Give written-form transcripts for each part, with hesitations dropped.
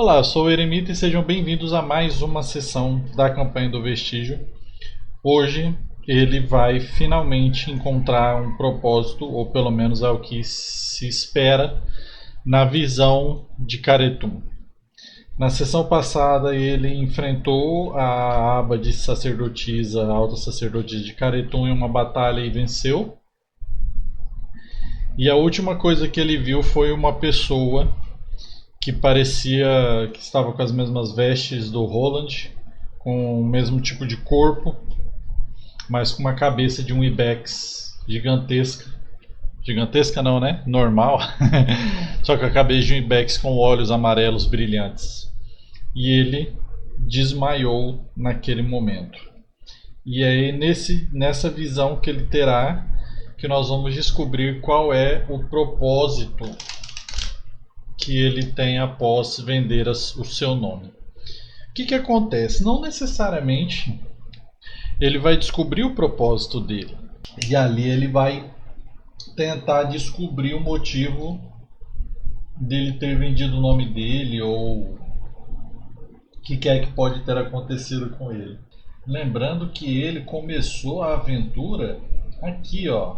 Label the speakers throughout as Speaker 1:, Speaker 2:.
Speaker 1: Olá, eu sou o Eremita e sejam bem-vindos a mais uma sessão da campanha do Vestígio. Hoje ele vai finalmente encontrar um propósito, ou pelo menos é o que se espera, na visão de Caretum. Na sessão passada ele enfrentou a aba de sacerdotisa, a alta sacerdotisa de Caretum em uma batalha e venceu. E a última coisa que ele viu foi uma pessoa que parecia que estava com as mesmas vestes do Roland, com o mesmo tipo de corpo, mas com uma cabeça de um ibex gigantesca. Gigantesca não, né? Normal. Só com a cabeça de um ibex com olhos amarelos brilhantes. E ele desmaiou naquele momento. E é nessa visão que ele terá que nós vamos descobrir qual é o propósito que ele tem após vender o seu nome. O que acontece? Não necessariamente ele vai descobrir o propósito dele. E ali ele vai tentar descobrir o motivo dele ter vendido o nome dele ou o que é que pode ter acontecido com ele. Lembrando que ele começou a aventura aqui, ó.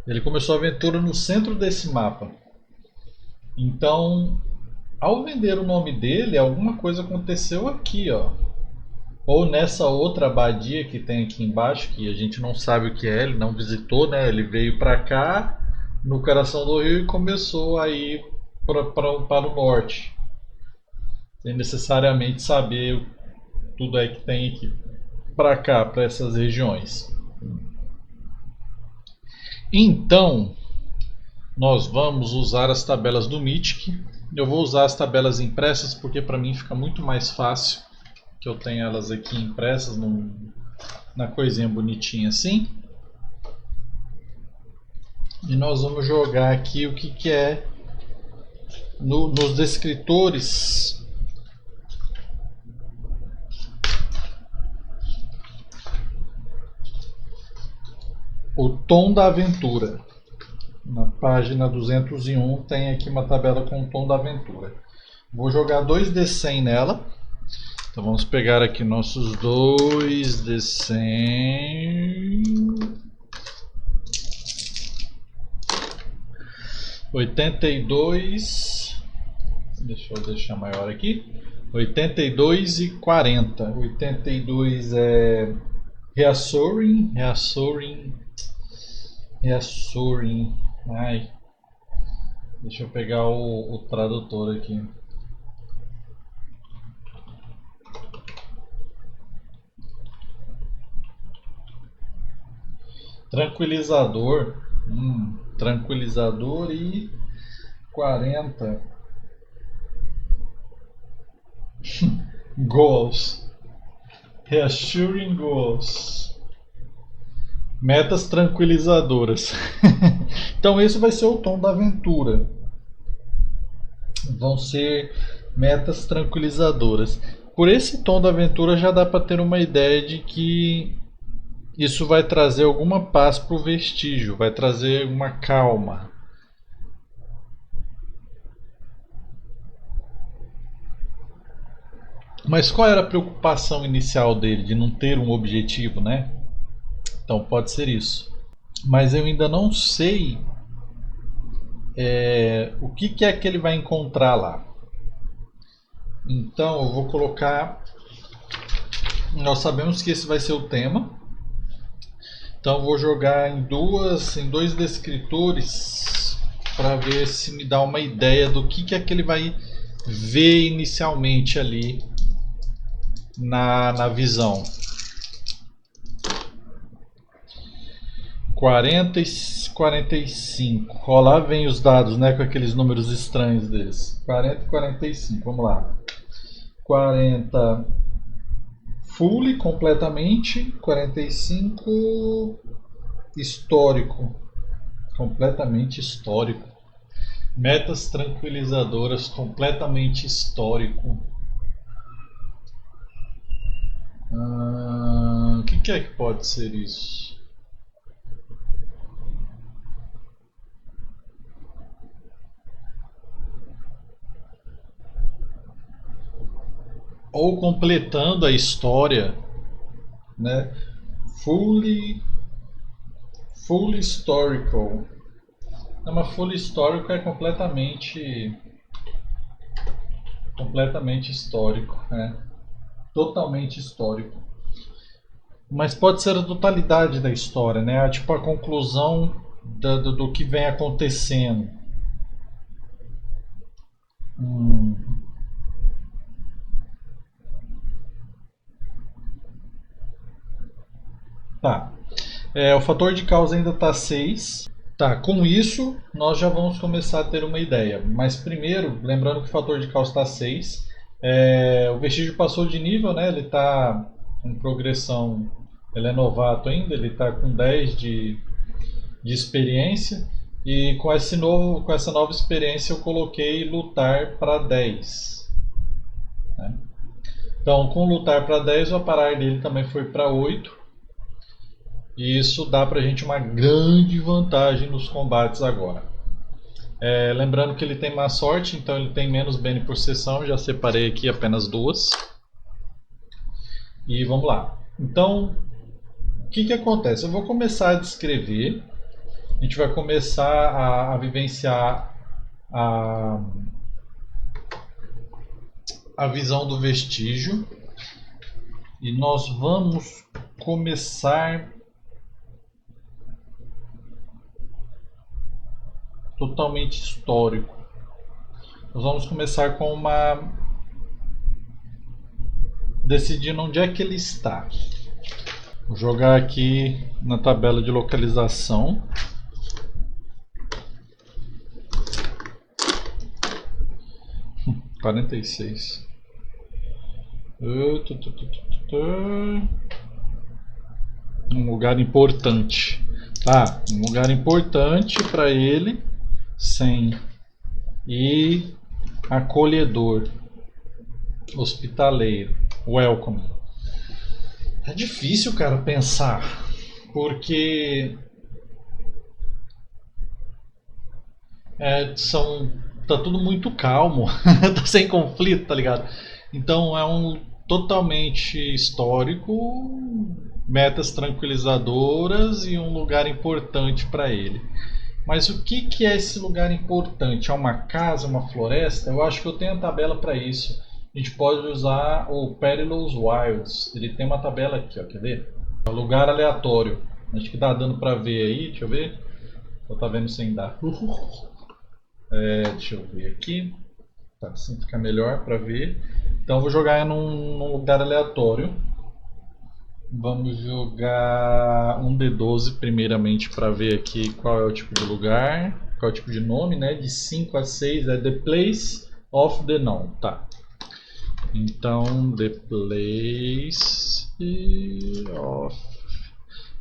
Speaker 1: Ele começou a aventura no centro desse mapa. Então, ao vender o nome dele, alguma coisa aconteceu aqui, ó. Ou nessa outra abadia que tem aqui embaixo, que a gente não sabe o que é, ele não visitou, né? Ele veio para cá, no coração do rio, e começou a ir para o norte. Sem necessariamente saber tudo é que tem aqui para cá, para essas regiões. Então, nós vamos usar as tabelas do Mythic. Eu vou usar as tabelas impressas porque para mim fica muito mais fácil que eu tenho elas aqui impressas na coisinha bonitinha assim. E nós vamos jogar aqui o que é nos descritores. O tom da aventura. Na página 201 tem aqui uma tabela com o tom da aventura. Vou jogar 2d100 nela. Então vamos pegar aqui nossos 2d100. 82. Deixa eu deixar maior aqui. 82 e 40. 82 é Reassuring. Ai, deixa eu pegar o tradutor aqui. Tranquilizador. Tranquilizador e 40. Goals. Reassuring goals. Metas tranquilizadoras. Então esse vai ser o tom da aventura. Vão ser metas tranquilizadoras. Por esse tom da aventura já dá para ter uma ideia de que isso vai trazer alguma paz para o vestígio, vai trazer uma calma. Mas qual era a preocupação inicial dele de não ter um objetivo, né? Então pode ser isso. Mas eu ainda não sei o que é que ele vai encontrar lá. Então eu vou colocar. Nós sabemos que esse vai ser o tema. Então eu vou jogar em dois descritores para ver se me dá uma ideia do que é que ele vai ver inicialmente ali na visão. 40 e 45. Ó, lá vem os dados, né, com aqueles números estranhos deles. 40 e 45, vamos lá. 40 full completamente, 45 histórico, completamente histórico. Metas tranquilizadoras, completamente histórico. O que é que pode ser isso? ou completando a história, né? Fully, fully historical. Não, mas fully historical é completamente histórico, né? Totalmente histórico. Mas pode ser a totalidade da história, né? Tipo a conclusão do que vem acontecendo. Hum, tá. O fator de causa ainda está 6. Tá, com isso nós já vamos começar a ter uma ideia. Mas primeiro, lembrando que o fator de causa está 6. O vestígio passou de nível, né? Ele está em progressão. Ele é novato ainda, ele está com 10 de experiência. E com essa nova experiência eu coloquei lutar para 10. Né? Então, com lutar para 10, o aparar dele também foi para 8. E isso dá pra gente uma grande vantagem nos combates agora. Lembrando que ele tem má sorte, então ele tem menos bene por sessão. Já separei aqui apenas duas. E vamos lá. Então, o que acontece? Eu vou começar a descrever. A gente vai começar a vivenciar a, a visão do vestígio. E nós vamos começar totalmente histórico. Nós vamos começar com uma. Decidindo onde é que ele está. Vou jogar aqui na tabela de localização. Quarenta e seis. Um lugar importante. Tá, um lugar importante para ele. 100. E acolhedor. Hospitaleiro. Welcome. É difícil, cara, pensar. Porque tá tudo muito calmo, tá sem conflito, tá ligado? Então é um totalmente histórico, metas tranquilizadoras e um lugar importante para ele. Mas o que é esse lugar importante? É uma casa, uma floresta? Eu acho que eu tenho a tabela para isso. A gente pode usar o Perilous Wilds. Ele tem uma tabela aqui, ó, quer ver? Lugar aleatório. Acho que dá dando para ver aí, deixa eu ver. Ou tá vendo sem dar? Deixa eu ver aqui. Tá, assim fica melhor para ver. Então eu vou jogar num lugar aleatório. Vamos jogar um D12 primeiramente para ver aqui qual é o tipo de lugar, qual é o tipo de nome, né? De 5 a 6 é The Place of the Known. Tá. Então, The Place of.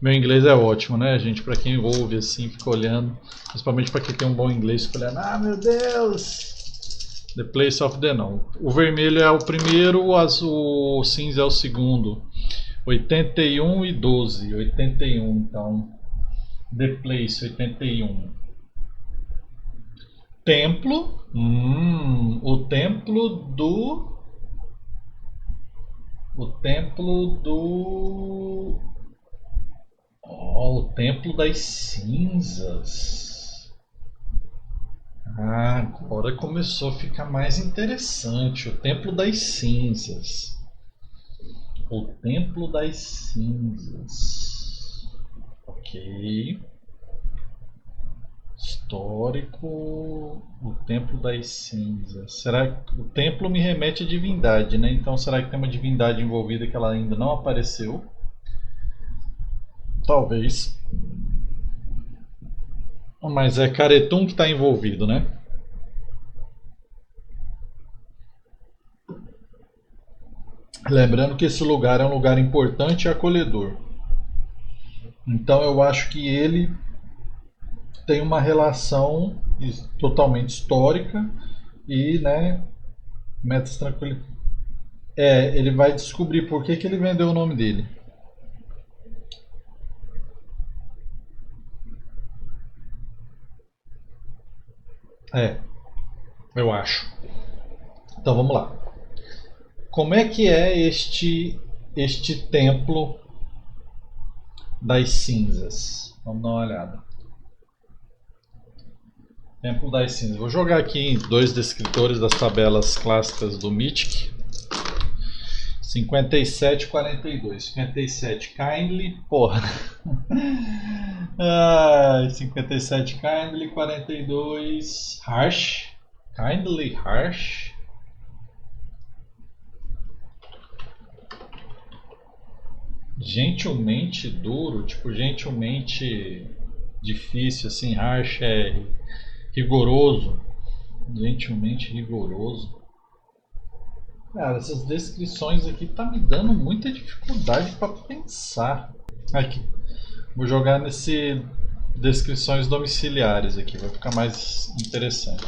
Speaker 1: Meu inglês é ótimo, né, gente? Para quem ouve assim, fica olhando, principalmente para quem tem um bom inglês, fica olhando, meu Deus! The Place of the Known. O vermelho é o primeiro, o cinza é o segundo. 81 e 12. 81, então. The Place, 81. Templo. O templo do. O templo do. O templo das cinzas. Agora começou a ficar mais interessante. O templo das cinzas. O templo das cinzas. Ok. Histórico. O templo das cinzas. Será que o templo me remete à divindade, né? Então será que tem uma divindade envolvida que ela ainda não apareceu? Talvez. Mas é Caretum que está envolvido, né? Lembrando que esse lugar é um lugar importante e acolhedor. Então eu acho que ele tem uma relação totalmente histórica e, né, metas tranquilas. Ele vai descobrir por que ele vendeu o nome dele. Eu acho. Então vamos lá. Como é que é este templo das cinzas? Vamos dar uma olhada. Templo das cinzas. Vou jogar aqui em dois descritores das tabelas clássicas do Mythic. 57 e 42. 57 Kindly, porra. 57 Kindly, 42 Harsh. Kindly Harsh. Gentilmente duro, tipo gentilmente difícil, assim. Harsh é rigoroso. Gentilmente rigoroso. Cara, essas descrições aqui tá me dando muita dificuldade para pensar. Aqui, vou jogar nesse descrições domiciliares aqui, vai ficar mais interessante.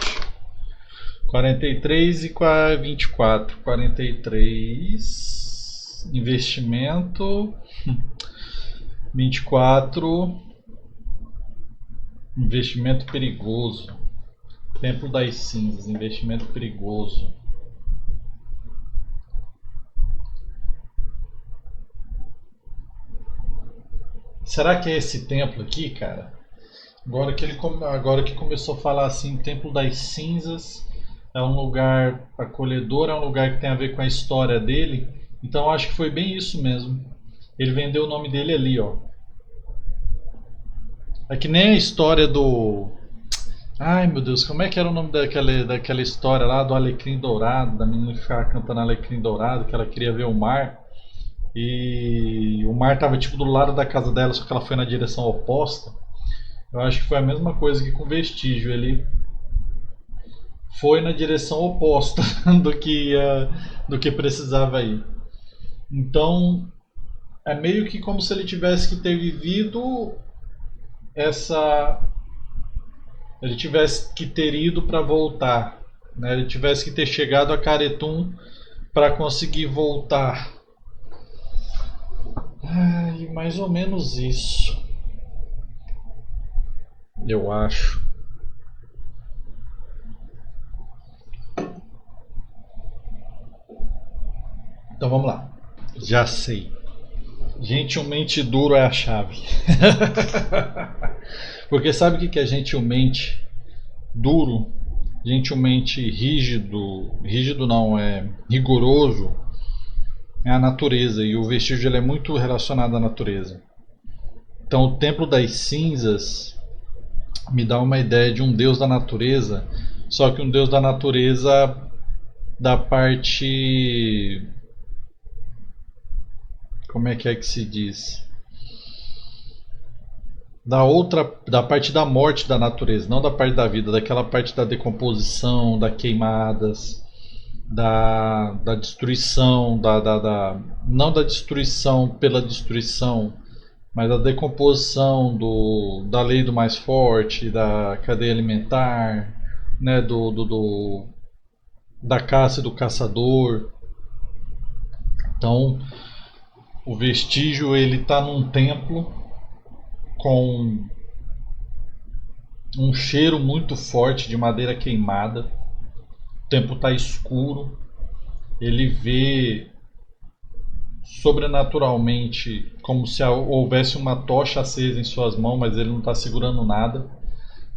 Speaker 1: 43 e 24. 43 investimento, 24 investimento perigoso. Templo das cinzas, investimento perigoso. Será que é esse templo aqui, cara? Agora que começou a falar assim, Templo das Cinzas é um lugar acolhedor, é um lugar que tem a ver com a história dele. Então eu acho que foi bem isso mesmo. Ele vendeu o nome dele ali, ó. É que nem a história do... Ai meu Deus, como é que era o nome daquela história lá do Alecrim Dourado, da menina que ficava cantando Alecrim Dourado, que ela queria ver o mar. E o mar tava tipo do lado da casa dela, só que ela foi na direção oposta. Eu acho que foi a mesma coisa que com o Vestígio. Ele foi na direção oposta do que precisava ir. Então é meio que como se ele tivesse que ter vivido essa. Ele tivesse que ter ido para voltar. Né? Ele tivesse que ter chegado a Caretum para conseguir voltar. Ai, mais ou menos isso. Eu acho. Então vamos lá. Já sei. Gentilmente duro é a chave. Porque sabe o que é gentilmente duro? Gentilmente rígido. Rígido não, é rigoroso. É a natureza. E o vestígio ele é muito relacionado à natureza. Então o Templo das Cinzas me dá uma ideia de um deus da natureza. Só que um deus da natureza da parte... Como é que se diz? Da parte da morte da natureza, não da parte da vida, daquela parte da decomposição, da queimadas, da destruição, não da destruição pela destruição, mas da decomposição da lei do mais forte, da cadeia alimentar, né, da caça e do caçador. Então o vestígio ele está num templo com um cheiro muito forte de madeira queimada. O templo está escuro. Ele vê sobrenaturalmente como se houvesse uma tocha acesa em suas mãos, mas ele não está segurando nada.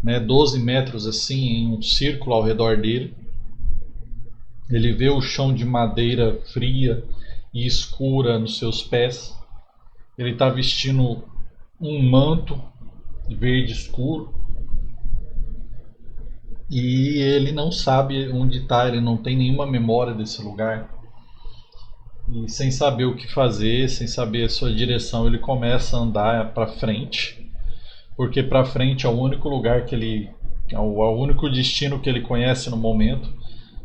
Speaker 1: Né? 12 metros assim em um círculo ao redor dele. Ele vê o chão de madeira fria e escura nos seus pés. Ele está vestindo um manto verde escuro e ele não sabe onde está, ele não tem nenhuma memória desse lugar. E sem saber o que fazer, sem saber a sua direção, ele começa a andar para frente, porque para frente é o único lugar que ele, é o único destino que ele conhece no momento.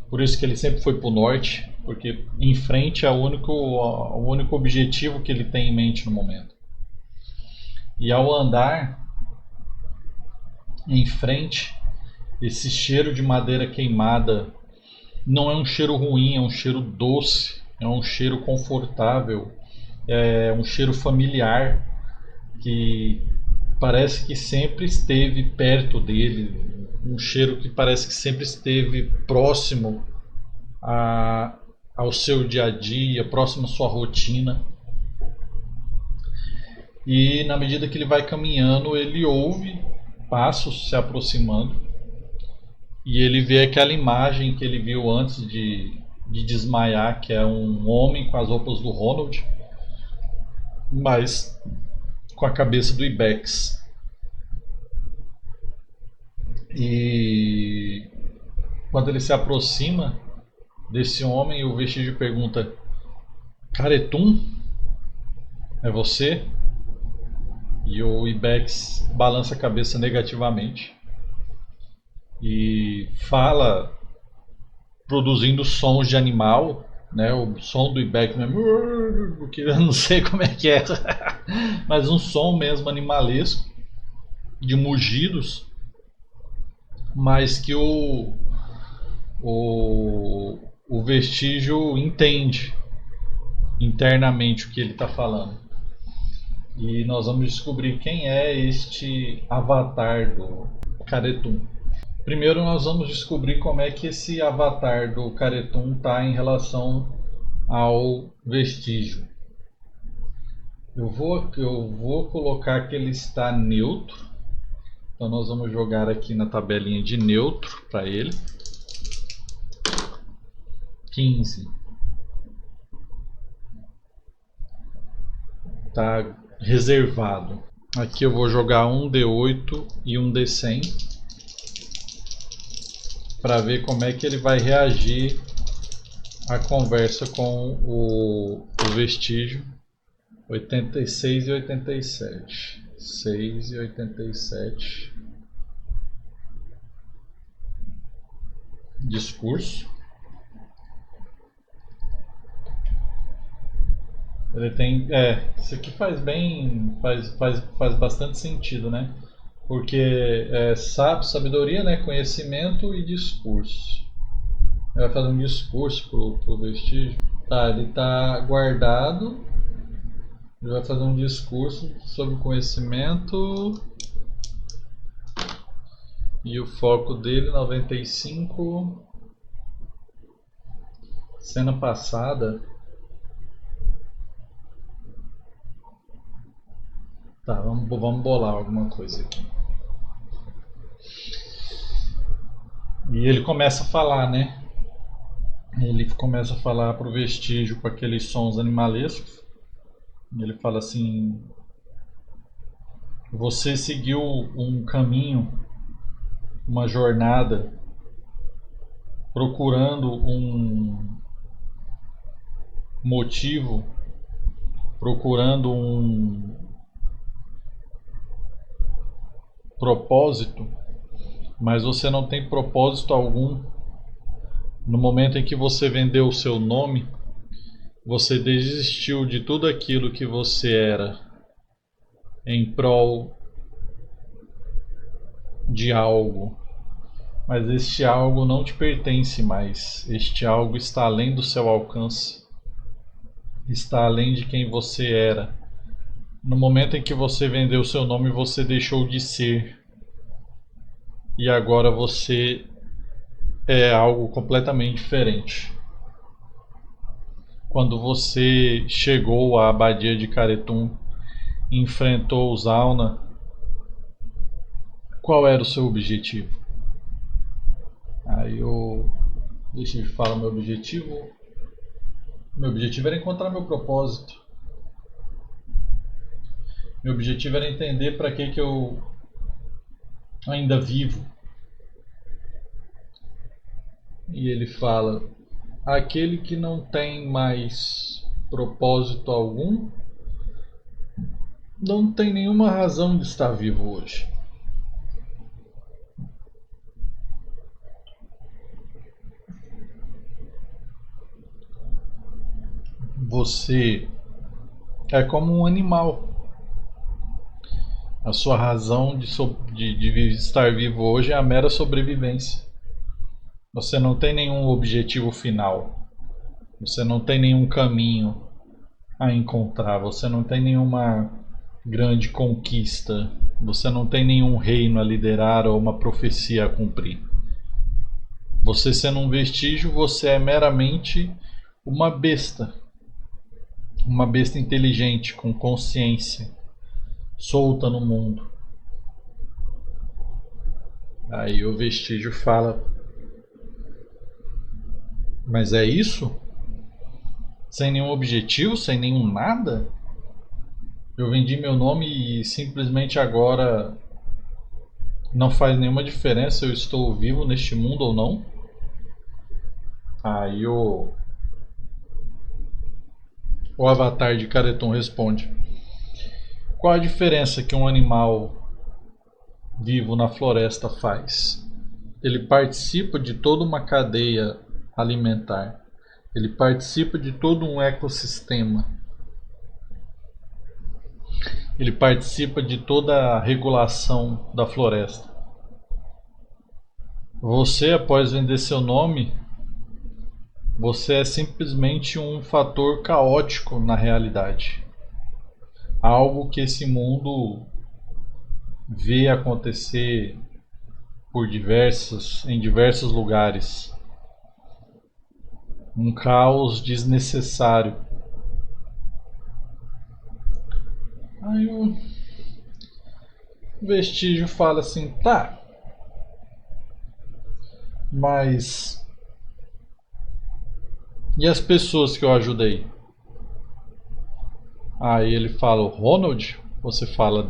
Speaker 1: Por isso que ele sempre foi para o norte, porque em frente é o único objetivo que ele tem em mente no momento. E ao andar em frente, esse cheiro de madeira queimada não é um cheiro ruim, é um cheiro doce, é um cheiro confortável, é um cheiro familiar que parece que sempre esteve perto dele, um cheiro que parece que sempre esteve próximo ao seu dia a dia, próximo à sua rotina. E na medida que ele vai caminhando, ele ouve passos se aproximando e ele vê aquela imagem que ele viu antes de desmaiar, que é um homem com as roupas do Ronald, mas com a cabeça do Ibex. E quando ele se aproxima desse homem, o Vestígio pergunta: Caretum? É você? E o Ibex balança a cabeça negativamente e fala, produzindo sons de animal, né? O som do Ibex mesmo, que eu não sei como é que é, mas um som mesmo animalesco, de mugidos, mas que o Vestígio entende internamente o que ele está falando. E nós vamos descobrir quem é este avatar do Caretum. Primeiro nós vamos descobrir como é que esse avatar do Caretum está em relação ao Vestígio. Eu vou colocar que ele está neutro. Então nós vamos jogar aqui na tabelinha de neutro para ele. 15. Tá reservado. Aqui eu vou jogar um D8 e um D100 para ver como é que ele vai reagir à conversa com o Vestígio. 86 e 87. 6 e 87. Discurso. Ele tem. Isso aqui faz bem. Faz bastante sentido, né? Porque sabedoria, né? Conhecimento e discurso. Ele vai fazer um discurso pro Vestígio. Tá, ele tá guardado. Ele vai fazer um discurso sobre conhecimento. E o foco dele, 95. Cena passada. Tá, vamos bolar alguma coisa aqui. E ele começa a falar, né? Ele começa a falar pro Vestígio com aqueles sons animalescos. Ele fala assim: você seguiu um caminho, uma jornada, procurando um motivo, procurando um propósito, mas você não tem propósito algum. No momento em que você vendeu o seu nome, você desistiu de tudo aquilo que você era em prol de algo, mas este algo não te pertence mais. Este algo está além do seu alcance, está além de quem você era. No momento em que você vendeu o seu nome, você deixou de ser, e agora você é algo completamente diferente. Quando você chegou à abadia de Caretum e enfrentou os Auna, qual era o seu objetivo? Aí deixa eu falar meu objetivo. Meu objetivo era encontrar meu propósito. Meu objetivo era entender para que eu ainda vivo. E ele fala: aquele que não tem mais propósito algum não tem nenhuma razão de estar vivo hoje. Você é como um animal. A sua razão de estar vivo hoje é a mera sobrevivência. Você não tem nenhum objetivo final. Você não tem nenhum caminho a encontrar. Você não tem nenhuma grande conquista. Você não tem nenhum reino a liderar ou uma profecia a cumprir. Você sendo um vestígio, você é meramente Uma besta. Uma besta inteligente, com consciência, solta no mundo. Aí o vestígio fala: mas é isso? Sem nenhum objetivo, sem nenhum nada? Eu vendi meu nome e simplesmente agora não faz nenhuma diferença se eu estou vivo neste mundo ou não? Aí o avatar de Careton responde: qual a diferença que um animal vivo na floresta faz? Ele participa de toda uma cadeia alimentar. Ele participa de todo um ecossistema. Ele participa de toda a regulação da floresta. Você, após vender seu nome, você é simplesmente um fator caótico na realidade. Algo que esse mundo vê acontecer em diversos lugares. Um caos desnecessário. Aí o vestígio fala assim: tá, mas e as pessoas que eu ajudei? Aí ele fala: o Ronald? Você fala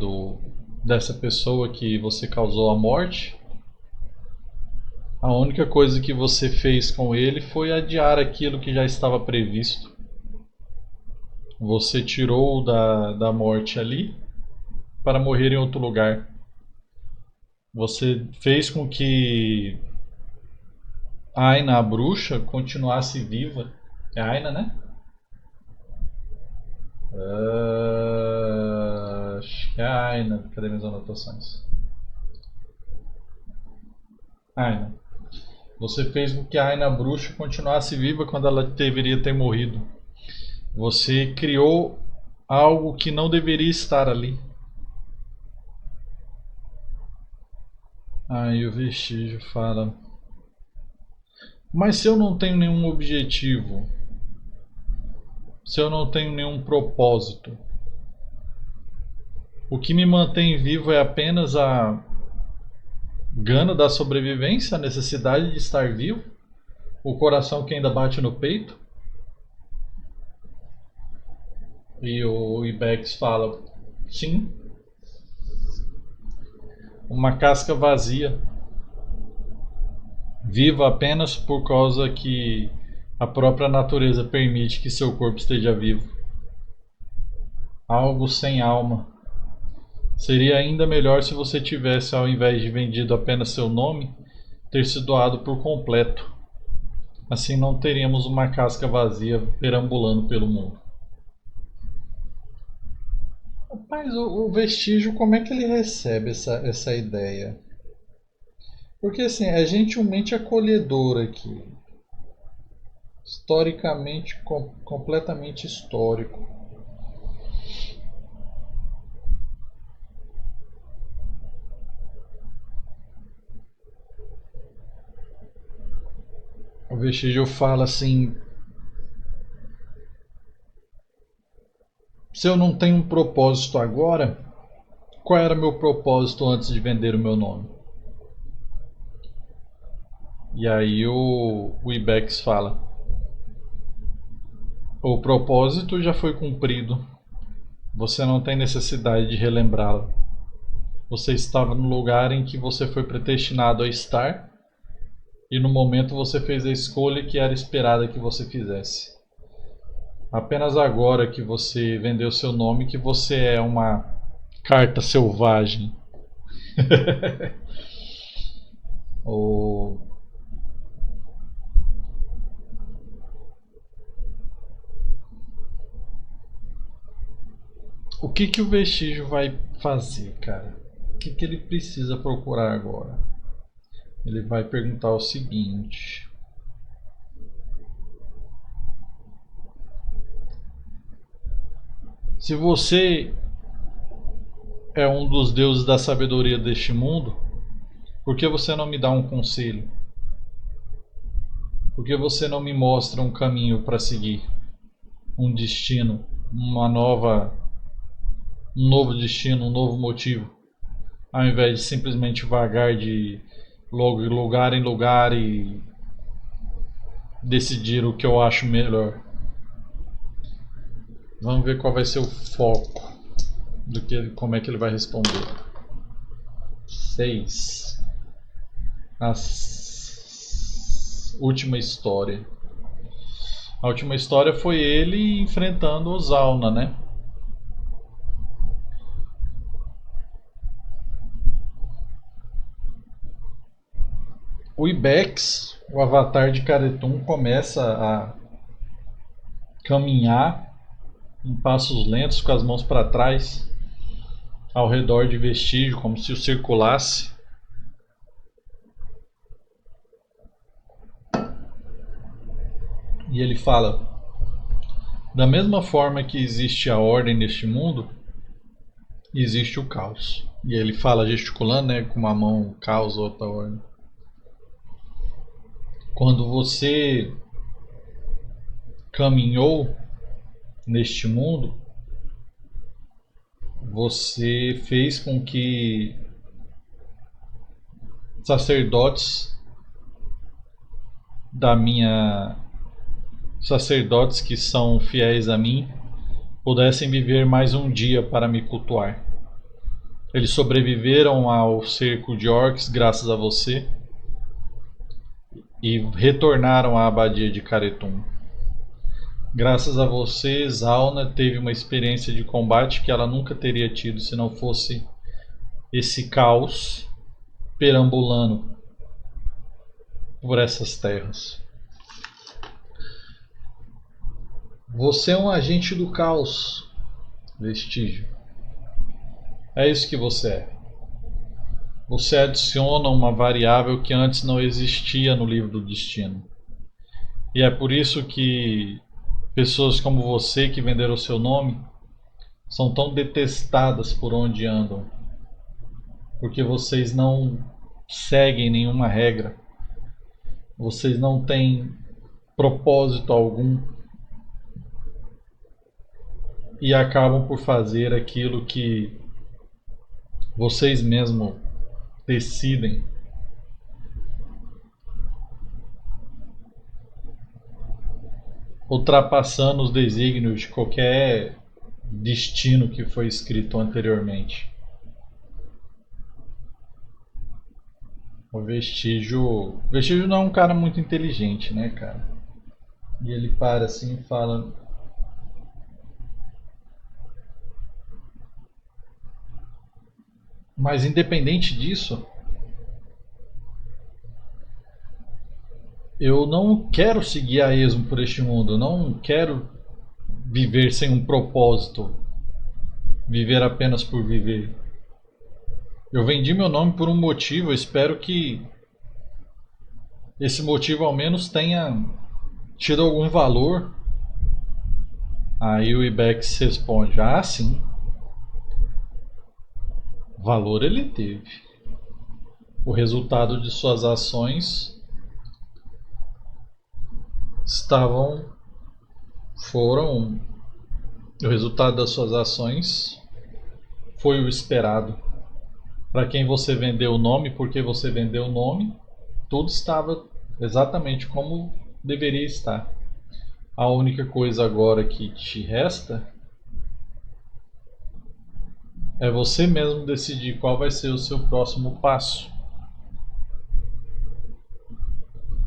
Speaker 1: dessa pessoa que você causou a morte? A única coisa que você fez com ele foi adiar aquilo que já estava previsto. Você tirou da morte ali para morrer em outro lugar. Você fez com que Aina, a bruxa, continuasse viva. É Aina, né? Acho que é Aina. Cadê minhas anotações? Aina. Você fez com que a Aina bruxa continuasse viva quando ela deveria ter morrido. Você criou algo que não deveria estar ali. Aí o vestígio fala: mas se eu não tenho nenhum objetivo, se eu não tenho nenhum propósito, o que me mantém vivo é apenas a gana da sobrevivência, a necessidade de estar vivo, o coração que ainda bate no peito? E o Ibex fala: sim, uma casca vazia, viva apenas por causa que a própria natureza permite que seu corpo esteja vivo. Algo sem alma. Seria ainda melhor se você tivesse, ao invés de vendido apenas seu nome, ter se doado por completo. Assim não teríamos uma casca vazia perambulando pelo mundo. Mas o vestígio, como é que ele recebe essa ideia? Porque assim, é gentilmente acolhedor aqui. Historicamente, completamente histórico. O vestígio fala assim: se eu não tenho um propósito agora, qual era meu propósito antes de vender o meu nome? E aí o Ibex fala: o propósito já foi cumprido. Você não tem necessidade de relembrá-lo. Você estava no lugar em que você foi predestinado a estar, e no momento você fez a escolha que era esperada que você fizesse. Apenas agora que você vendeu seu nome que você é uma carta selvagem. o... o que o vestígio vai fazer, cara? O que ele precisa procurar agora? Ele vai perguntar o seguinte: se você é um dos deuses da sabedoria deste mundo, por que você não me dá um conselho? Por que você não me mostra um caminho para seguir? Um destino, um novo destino, um novo motivo, ao invés de simplesmente vagar de lugar em lugar e decidir o que eu acho melhor. Vamos ver qual vai ser o foco como é que ele vai responder. 6. A última história. A última história foi ele enfrentando o Zauna, né? O Ibex, o avatar de Caretum, começa a caminhar em passos lentos com as mãos para trás ao redor de Vestígio, como se o circulasse. E ele fala: da mesma forma que existe a ordem neste mundo, existe o caos. E ele fala gesticulando, né, com uma mão caos, outra ordem. Quando você caminhou neste mundo, você fez com que sacerdotes sacerdotes que são fiéis a mim pudessem viver mais um dia para me cultuar. Eles sobreviveram ao cerco de orcs graças a você e retornaram à abadia de Caretum. Graças a você, Zauna teve uma experiência de combate que ela nunca teria tido se não fosse esse caos perambulando por essas terras. Você é um agente do caos, Vestígio. É isso que você é. Você adiciona uma variável que antes não existia no livro do destino. E é por isso que pessoas como você que venderam o seu nome são tão detestadas por onde andam. Porque vocês não seguem nenhuma regra. Vocês não têm propósito algum. E acabam por fazer aquilo que vocês mesmos decidem. Ultrapassando os desígnios de qualquer destino que foi escrito anteriormente. O Vestígio não é um cara muito inteligente, né, cara? E ele para assim e fala: mas independente disso, eu não quero seguir a esmo por este mundo. Eu não quero viver sem um propósito. Viver apenas por viver. Eu vendi meu nome por um motivo. Eu espero que esse motivo ao menos tenha tido algum valor. Aí o Ibex responde: ah, sim. Valor ele teve. O resultado de suas ações o resultado das suas ações foi o esperado. Para quem você vendeu o nome, porque você vendeu o nome, tudo estava exatamente como deveria estar. A única coisa agora que te resta é você mesmo decidir qual vai ser o seu próximo passo.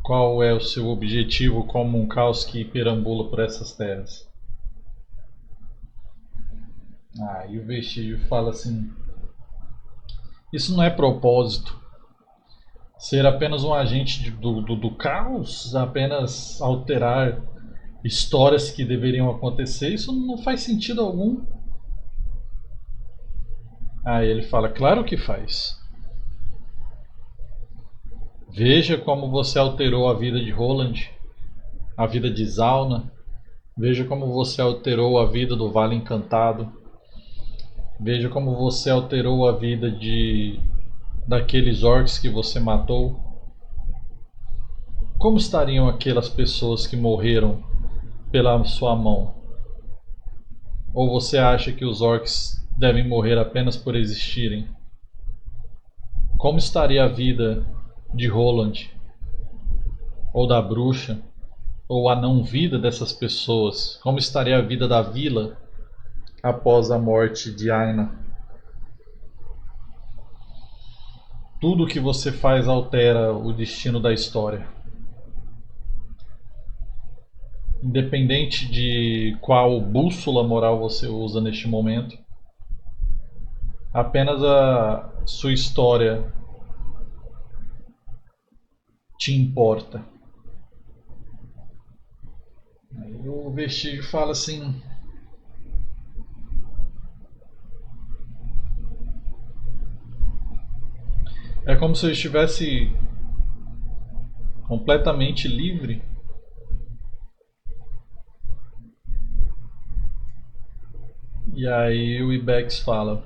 Speaker 1: Qual é o seu objetivo como um caos que perambula por essas terras? E o Vestígio fala assim: isso não é propósito. Ser apenas um agente do caos, apenas alterar histórias que deveriam acontecer, isso não faz sentido algum. Aí ele fala: claro que faz. Veja como você alterou a vida de Roland, a vida de Zauna. Veja como você alterou a vida do Vale Encantado. Veja como você alterou a vida daqueles orcs que você matou. como estariam aquelas pessoas que morreram pela sua mão? Ou você acha que os orcs devem morrer apenas por existirem? Como estaria a vida de Roland? Ou da bruxa? Ou a não-vida dessas pessoas? Como estaria a vida da vila após a morte de Aina? Tudo que você faz altera o destino da história. Independente de qual bússola moral você usa neste momento, apenas a sua história te importa. Aí o vestígio fala assim: é como se eu estivesse completamente livre. E aí o Ibex fala: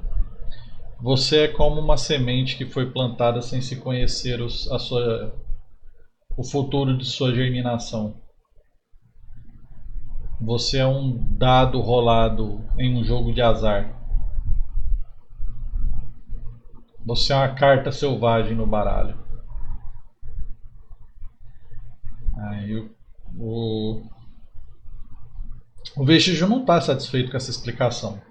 Speaker 1: você é como uma semente que foi plantada sem se conhecer o futuro de sua germinação. Você é um dado rolado em um jogo de azar. Você é uma carta selvagem no baralho. Aí o vestígio não está satisfeito com essa explicação.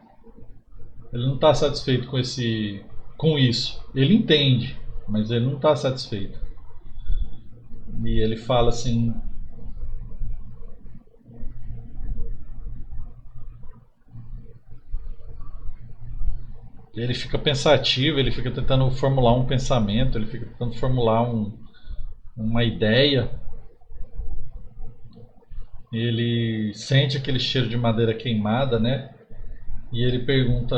Speaker 1: Ele não está satisfeito com isso. Ele entende, mas ele não está satisfeito. E ele fala assim: ele fica pensativo, ele fica tentando formular um pensamento, ele fica tentando formular uma ideia. Ele sente aquele cheiro de madeira queimada, né? E ele pergunta: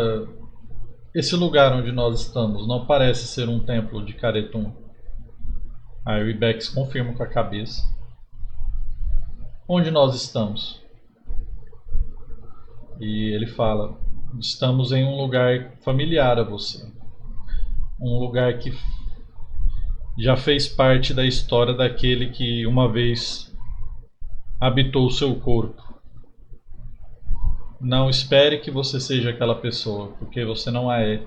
Speaker 1: esse lugar onde nós estamos não parece ser um templo de Caretum? Aí o Ibex confirma com a cabeça. Onde nós estamos? E ele fala: estamos em um lugar familiar a você. Um lugar que já fez parte da história daquele que uma vez habitou o seu corpo. Não espere que você seja aquela pessoa, porque você não a é.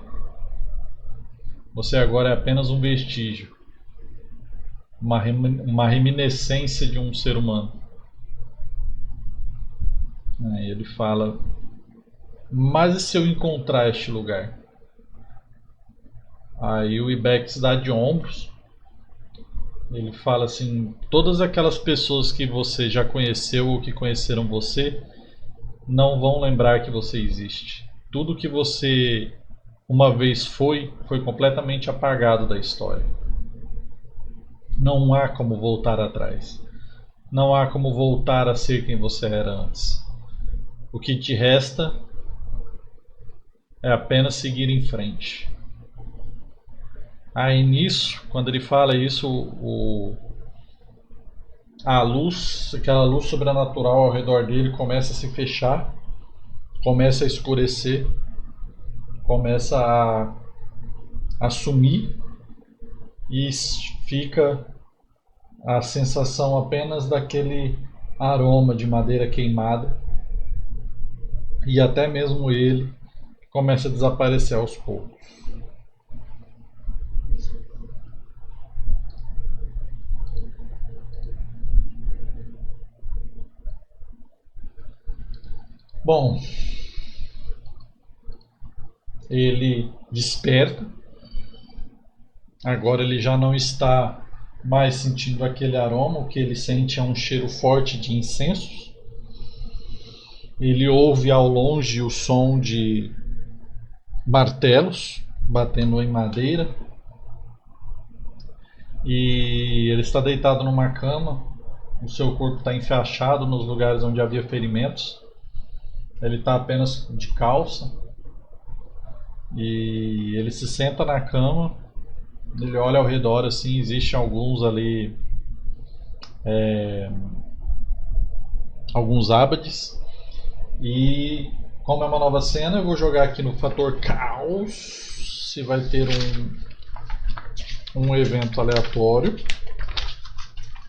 Speaker 1: Você agora é apenas um vestígio, uma reminiscência de um ser humano. Aí ele fala: mas e se eu encontrar este lugar? Aí o Ibex dá de ombros. Ele fala assim: todas aquelas pessoas que você já conheceu ou que conheceram você não vão lembrar que você existe. Tudo que você uma vez foi completamente apagado da história. Não há como voltar atrás. Não há como voltar a ser quem você era antes. O que te resta é apenas seguir em frente. Aí nisso, quando ele fala isso, a luz, aquela luz sobrenatural ao redor dele começa a se fechar, começa a escurecer, começa a sumir e fica a sensação apenas daquele aroma de madeira queimada, e até mesmo ele começa a desaparecer aos poucos. Bom, ele desperta. Agora ele já não está mais sentindo aquele aroma. O que ele sente é um cheiro forte de incensos. Ele ouve ao longe o som de martelos batendo em madeira. E ele está deitado numa cama. O seu corpo está enfaixado nos lugares onde havia ferimentos. Ele está apenas de calça. E ele se senta na cama. Ele olha ao redor assim. Existem alguns ali, alguns abades. E como é uma nova cena, eu vou jogar aqui no fator caos se vai ter um evento aleatório.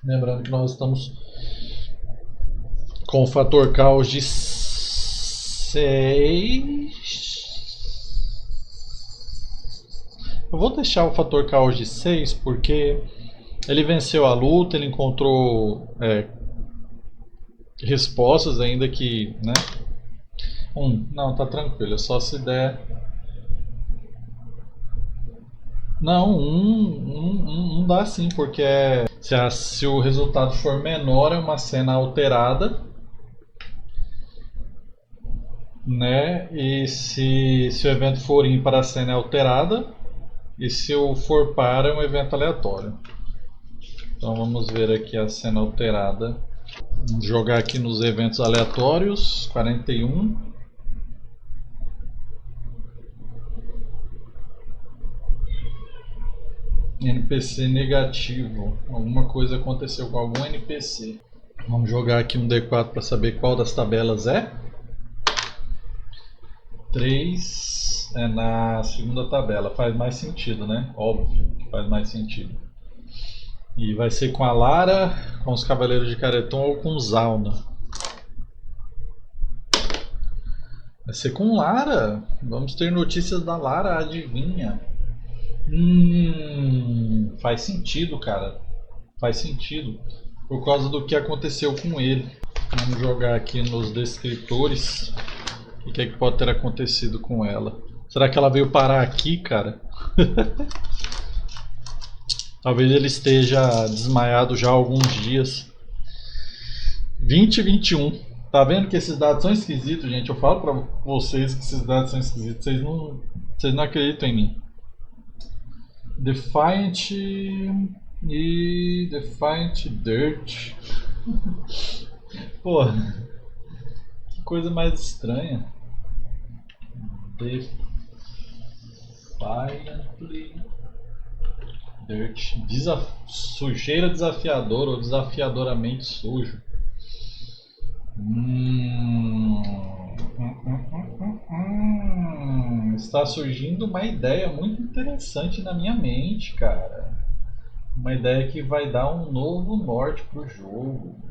Speaker 1: Lembrando que nós estamos com o fator caos de 6. Eu vou deixar o fator caos de 6 porque ele venceu a luta, ele encontrou respostas ainda que, né? Não, tá tranquilo, é só se der. Não, dá sim, porque se o resultado for menor é uma cena alterada, né? E se o evento for ímpar, a cena é alterada, e se o for par é um evento aleatório. Então vamos ver aqui a cena alterada. Vamos jogar aqui nos eventos aleatórios, 41. NPC negativo. Alguma coisa aconteceu com algum NPC. Vamos jogar aqui um D4 para saber qual das tabelas é. 3 é na segunda tabela. Faz mais sentido, né? Óbvio que faz mais sentido. E vai ser com a Lara, com os Cavaleiros de Careton ou com Zauna. Vai ser com Lara. Vamos ter notícias da Lara, adivinha? Faz sentido, cara. Faz sentido. Por causa do que aconteceu com ele. Vamos jogar aqui nos descritores. O que é que pode ter acontecido com ela? Será que ela veio parar aqui, cara? Talvez ele esteja desmaiado já há alguns dias. 20 e 21. Tá vendo que esses dados são esquisitos, gente? Eu falo pra vocês que esses dados são esquisitos. Vocês não acreditam em mim. Defiant e Defiant Dirt. Pô, que coisa mais estranha. Defiantly Dirt. Sujeira desafiadora ou desafiadoramente sujo. Está surgindo uma ideia muito interessante na minha mente, cara. Uma ideia que vai dar um novo norte pro jogo.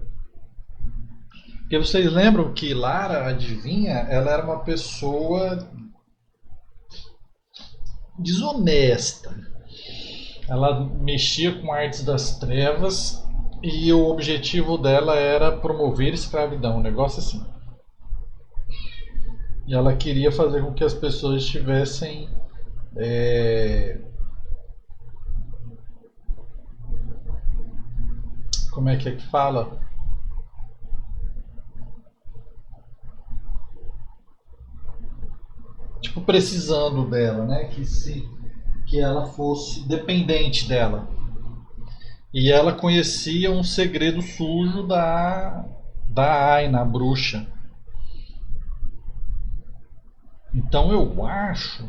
Speaker 1: Porque vocês lembram que Lara, adivinha, ela era uma pessoa desonesta. Ela mexia com artes das trevas e o objetivo dela era promover escravidão, um negócio assim. E ela queria fazer com que as pessoas tivessem como é que fala? Tipo, precisando dela, né? Que ela fosse dependente dela. E ela conhecia um segredo sujo da Aina, a bruxa. Então eu acho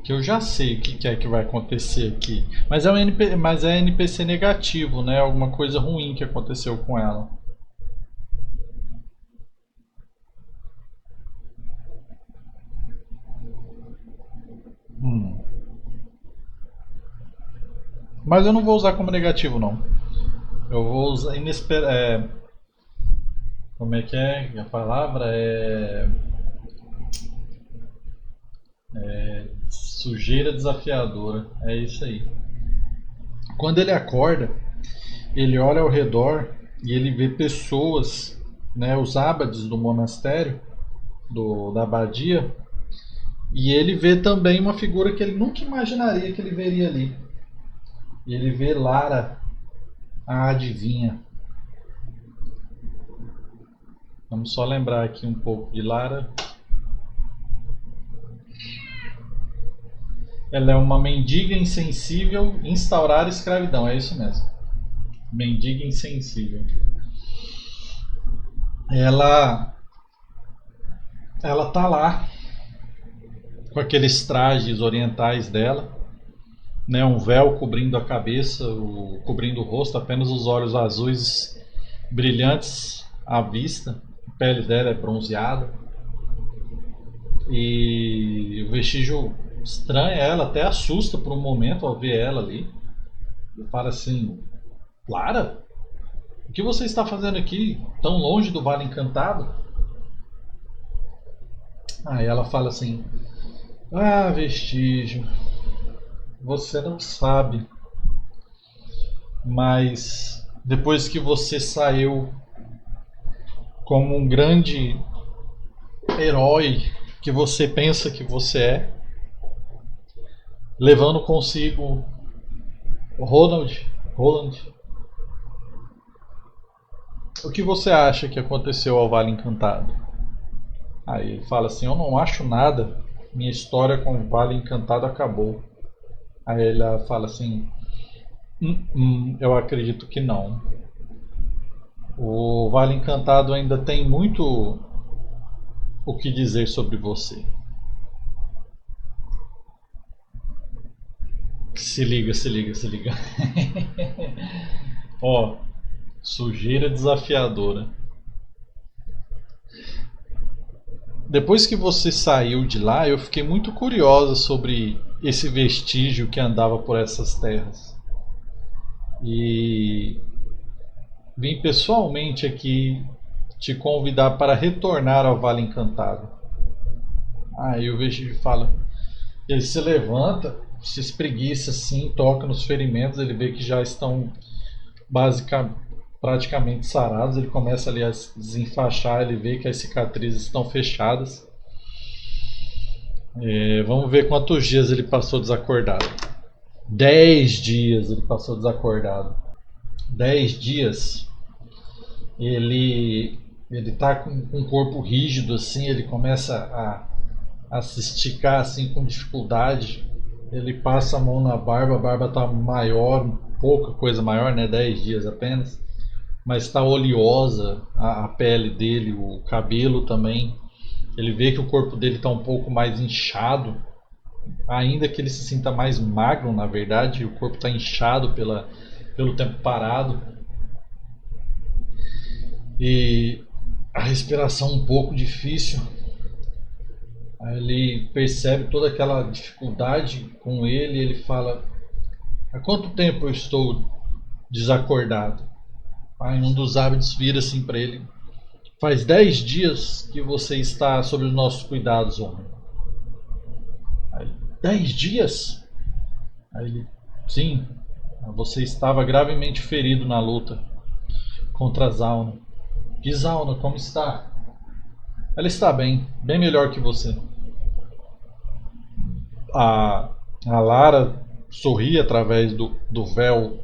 Speaker 1: que eu já sei o que é que vai acontecer aqui. Mas é NPC negativo, né? Alguma coisa ruim que aconteceu com ela. Mas eu não vou usar como negativo, não. Eu vou usar como é que é a palavra? Sujeira desafiadora. É isso aí. Quando ele acorda, ele olha ao redor e ele vê pessoas, né, os abades do monastério, da abadia, e ele vê também uma figura que ele nunca imaginaria que ele veria ali. E ele vê Lara, a adivinha. Vamos só lembrar aqui um pouco de Lara. Ela é uma mendiga insensível, instaurar escravidão, é isso mesmo. Mendiga insensível. Ela tá lá com aqueles trajes orientais dela, né, um véu cobrindo a cabeça, cobrindo o rosto, apenas os olhos azuis brilhantes à vista. A pele dela é bronzeada e o vestígio estranha, ela até assusta por um momento ao ver ela ali. Ele fala assim: Lara, o que você está fazendo aqui, tão longe do Vale Encantado? Aí ela fala assim: Ah, Vestígio, você não sabe, mas depois que você saiu como um grande herói que você pensa que você é, levando consigo Roland, o que você acha que aconteceu ao Vale Encantado? Aí ele fala assim: Eu não acho nada, minha história com o Vale Encantado acabou. Aí ela fala assim: eu acredito que não. O Vale Encantado ainda tem muito o que dizer sobre você. Se liga, se liga, se liga. Ó, sujeira desafiadora. Depois que você saiu de lá, eu fiquei muito curiosa sobre esse vestígio que andava por essas terras. E vim pessoalmente aqui te convidar para retornar ao Vale Encantado. Aí o vestígio fala. Ele se levanta, se espreguiça assim, toca nos ferimentos, ele vê que já estão basicamente praticamente sarados, ele começa ali a desenfaixar, ele vê que as cicatrizes estão fechadas. Vamos ver quantos dias ele passou desacordado. 10 dias ele passou desacordado. 10 dias ele ele tá com um corpo rígido assim, ele começa a se esticar assim com dificuldade. Ele passa a mão na barba, a barba tá maior, pouca coisa maior, né? 10 dias apenas. Mas está oleosa a pele dele, o cabelo também. Ele vê que o corpo dele está um pouco mais inchado, ainda que ele se sinta mais magro, na verdade, o corpo está inchado pelo tempo parado. E a respiração um pouco difícil. Aí ele percebe toda aquela dificuldade com ele e ele fala: Há quanto tempo eu estou desacordado? Aí um dos hábitos vira assim para ele: Faz 10 dias que você está sob os nossos cuidados, homem. Aí, 10 dias? Aí ele: Sim, você estava gravemente ferido na luta contra Zauna. E Zauna, como está? Ela está bem, bem melhor que você. A, a Lara sorri através do véu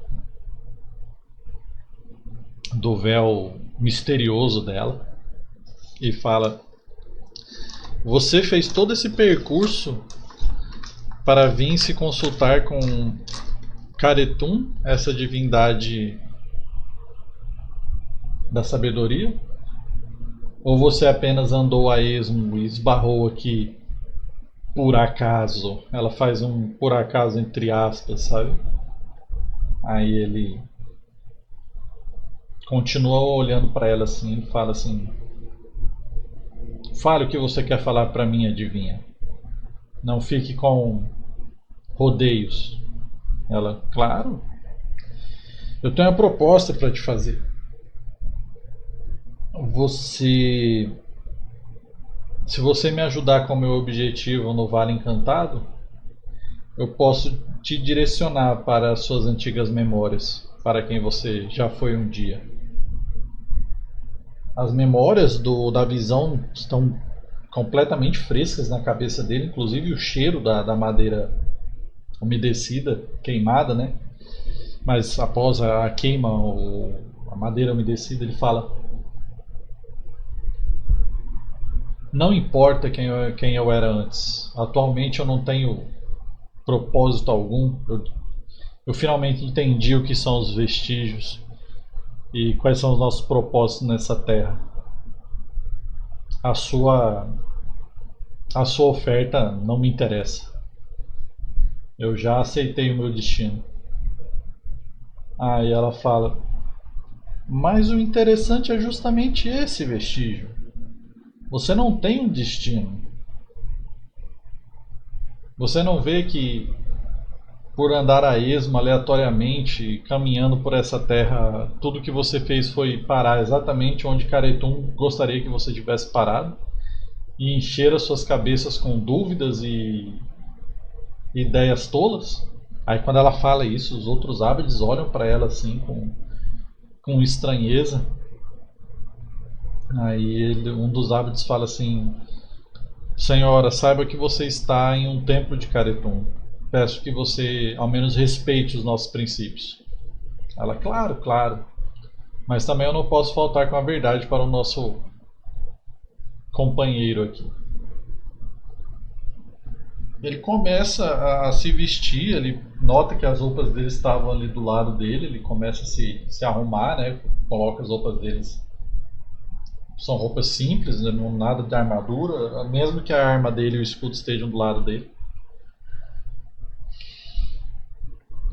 Speaker 1: misterioso dela e fala: Você fez todo esse percurso para vir se consultar com Caretum, essa divindade da sabedoria? Ou você apenas andou a esmo e esbarrou aqui por acaso? Ela faz um por acaso entre aspas, sabe? Aí ele continua olhando para ela assim e fala assim: Fale o que você quer falar para mim, adivinha. Não fique com rodeios. Ela: Claro, eu tenho uma proposta para te fazer. Você, se você me ajudar com o meu objetivo no Vale Encantado, eu posso te direcionar para as suas antigas memórias, para quem você já foi um dia. As memórias da visão estão completamente frescas na cabeça dele, inclusive o cheiro da madeira umedecida, queimada, né? Mas após a queima, a madeira umedecida, ele fala: Não importa quem eu era antes. Atualmente eu não tenho propósito algum. Eu finalmente entendi o que são os vestígios e quais são os nossos propósitos nessa terra. A sua, a sua oferta não me interessa. Eu já aceitei o meu destino. Aí ela fala: Mas o interessante é justamente esse vestígio. Você não tem um destino. Você não vê que por andar a esmo, aleatoriamente, caminhando por essa terra, tudo que você fez foi parar exatamente onde Caretum gostaria que você tivesse parado e encher as suas cabeças com dúvidas e ideias tolas? Aí quando ela fala isso, os outros ábides olham para ela assim com estranheza. Aí um dos ábides fala assim: Senhora, saiba que você está em um templo de Caretum. Peço que você ao menos respeite os nossos princípios. Ela, claro, claro. Mas também eu não posso faltar com a verdade para o nosso companheiro aqui. Ele começa a se vestir, ele nota que as roupas dele estavam ali do lado dele, ele começa a se arrumar, né? Coloca as roupas deles. São roupas simples, né? Não nada de armadura, mesmo que a arma dele e o escudo estejam do lado dele.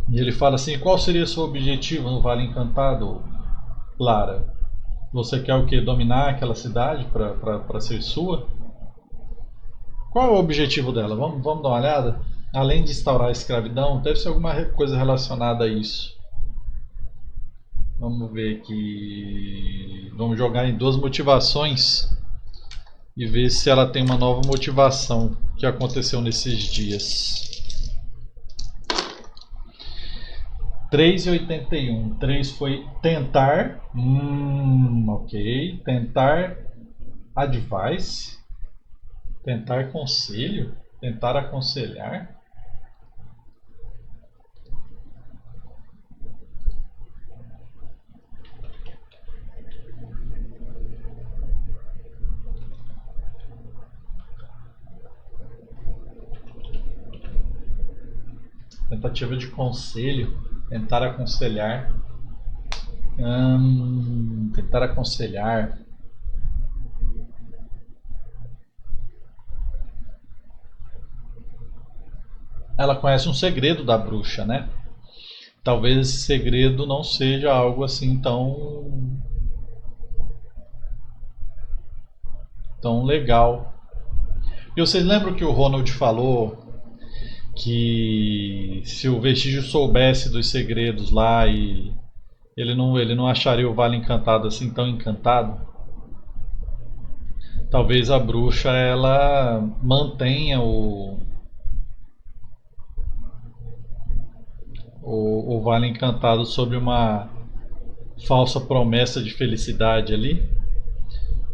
Speaker 1: E ele fala assim: qual seria seu objetivo no Vale Encantado, Lara? Você quer o que? Dominar aquela cidade para ser sua? Qual é o objetivo dela? Vamos dar uma olhada? Além de instaurar a escravidão, deve ser alguma coisa relacionada a isso. Vamos ver aqui. Vamos jogar em duas motivações e ver se ela tem uma nova motivação que aconteceu nesses dias. 3,81. 3 foi tentar. Ok. Tentar advice. Tentar conselho. Tentar aconselhar. Tentativa de conselho. Tentar aconselhar. Tentar aconselhar. Ela conhece um segredo da bruxa, né? Talvez esse segredo não seja algo assim tão legal. E vocês lembram que o Ronald falou que se o Vestígio soubesse dos segredos lá e ele não acharia o Vale Encantado assim tão encantado? Talvez a bruxa ela mantenha o Vale Encantado sob uma falsa promessa de felicidade ali.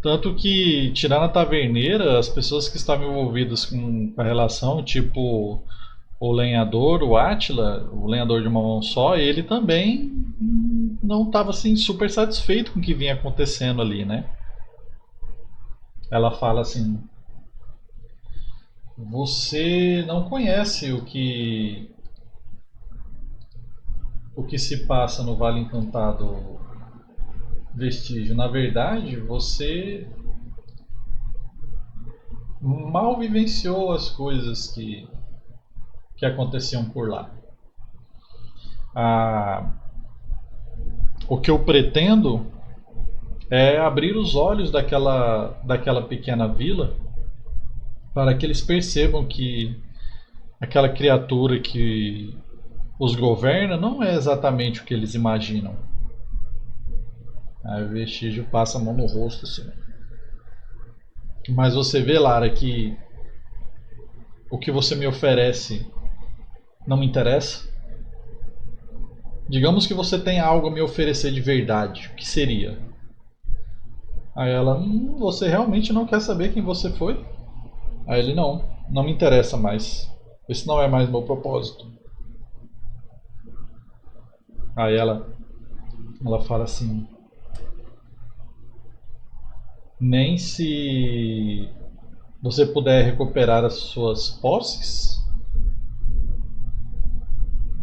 Speaker 1: Tanto que, tirando a taverneira, as pessoas que estavam envolvidas com a relação, tipo o lenhador, o Átila, o lenhador de uma mão só, ele também não estava assim super satisfeito com o que vinha acontecendo ali, né? Ela fala assim: você não conhece o que se passa no Vale Encantado, Vestígio. Na verdade, você mal vivenciou as coisas que aconteciam por lá. O que eu pretendo é abrir os olhos daquela pequena vila para que eles percebam que aquela criatura que os governa não é exatamente o que eles imaginam. Aí o Vestígio passa a mão no rosto assim. Mas você vê, Lara, que o que você me oferece não me interessa? Digamos que você tem algo a me oferecer de verdade. O que seria? Aí ela: você realmente não quer saber quem você foi? Aí ele: não me interessa mais. Esse não é mais meu propósito. Aí ela fala assim: nem se você puder recuperar as suas posses?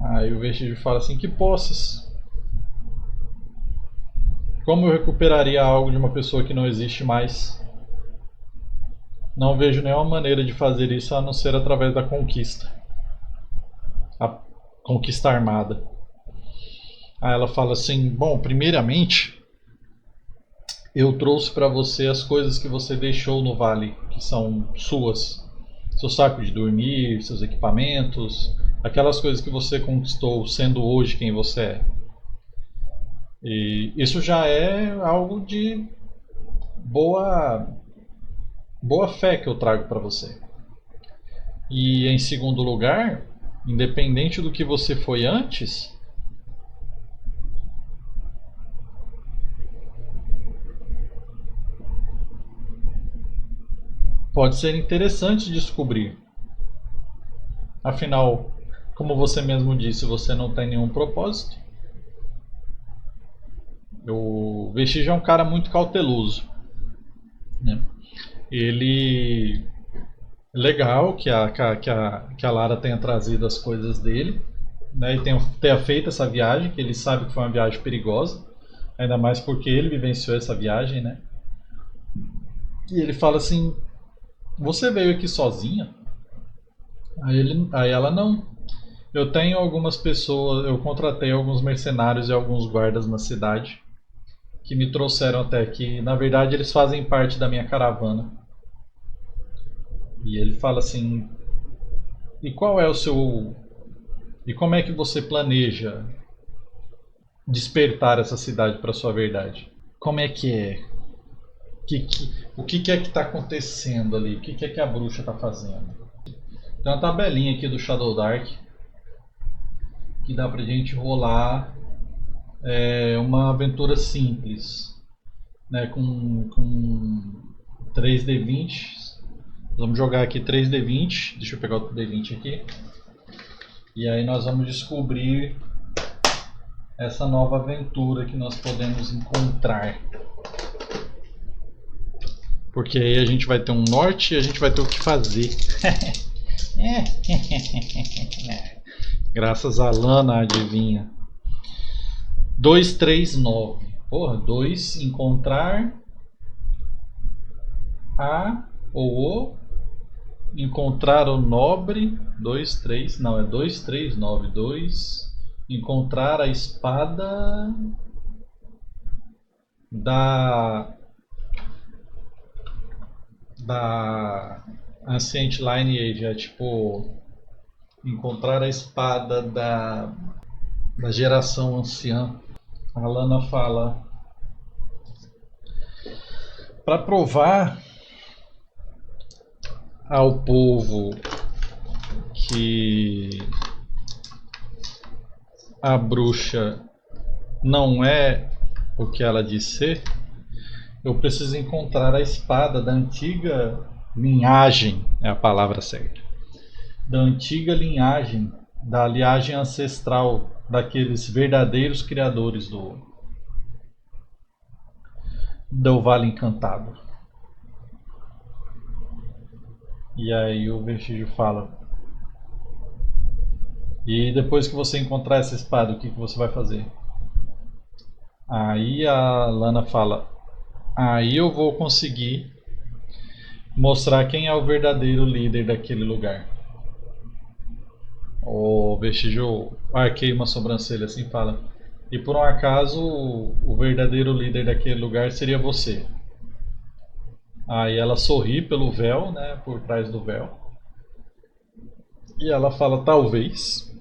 Speaker 1: Aí o Vestígio fala assim: que posses? Como eu recuperaria algo de uma pessoa que não existe mais? Não vejo nenhuma maneira de fazer isso a não ser através da conquista. A conquista armada. Aí ela fala assim: bom, primeiramente eu trouxe para você as coisas que você deixou no vale, que são suas. Seu saco de dormir, seus equipamentos, aquelas coisas que você conquistou sendo hoje quem você é. E isso já é algo de boa, boa fé que eu trago para você. E em segundo lugar, independente do que você foi antes, pode ser interessante descobrir. Afinal, como você mesmo disse, você não tem nenhum propósito. O Vestígio é um cara muito cauteloso, né? Ele legal que a Lara tenha trazido as coisas dele, né, e tenha feito essa viagem, que ele sabe que foi uma viagem perigosa, ainda mais porque ele vivenciou essa viagem, né? E ele fala assim: você veio aqui sozinha? Aí ela não. Eu tenho algumas pessoas, eu contratei alguns mercenários e alguns guardas na cidade que me trouxeram até aqui. Na verdade, eles fazem parte da minha caravana. E ele fala assim: e qual é o seu. E como é que você planeja despertar essa cidade para sua verdade? Como é que é? O que é que está acontecendo ali? O que é que a bruxa está fazendo? Tem uma tabelinha aqui do Shadow Dark que dá pra gente rolar uma aventura simples, né? Com 3D20. Vamos jogar aqui 3D20. Deixa eu pegar o D20 aqui. E aí nós vamos descobrir essa nova aventura que nós podemos encontrar. Porque aí a gente vai ter um norte e a gente vai ter o que fazer. Graças a Lana, adivinha. 2, 3, 9. Porra, 2, encontrar a ou o. Encontrar o nobre. 2, 3. Não, é 2, 3, 9. 2. Encontrar a espada da Ancient Lineage. É tipo encontrar a espada da geração anciã. A Lana fala: para provar ao povo que a bruxa não é o que ela diz ser, eu preciso encontrar a espada da antiga linhagem, é a palavra certa, da antiga linhagem, da linhagem ancestral daqueles verdadeiros criadores do Vale Encantado. E aí o Vestígio fala: e depois que você encontrar essa espada, o que você vai fazer? Aí a Lana fala: aí eu vou conseguir mostrar quem é o verdadeiro líder daquele lugar. O Vestígio arqueia uma sobrancelha assim e fala: e por um acaso o verdadeiro líder daquele lugar seria você. Aí ela sorri pelo véu, né, por trás do véu. E ela fala: talvez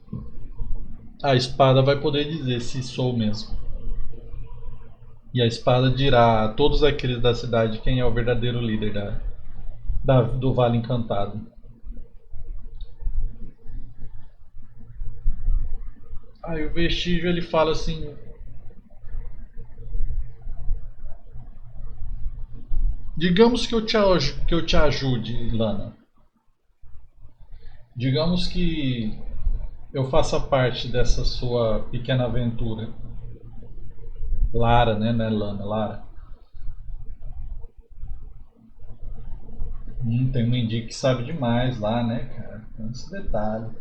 Speaker 1: a espada vai poder dizer se sou mesmo. E a espada dirá a todos aqueles da cidade quem é o verdadeiro líder do Vale Encantado. Aí o Vestígio ele fala assim: digamos que eu te ajude, Lana. Digamos que eu faça parte dessa sua pequena aventura. Lara, né? Não é Lana, Lara. Tem um mendigo que sabe demais lá, né, cara? Tem esse detalhe.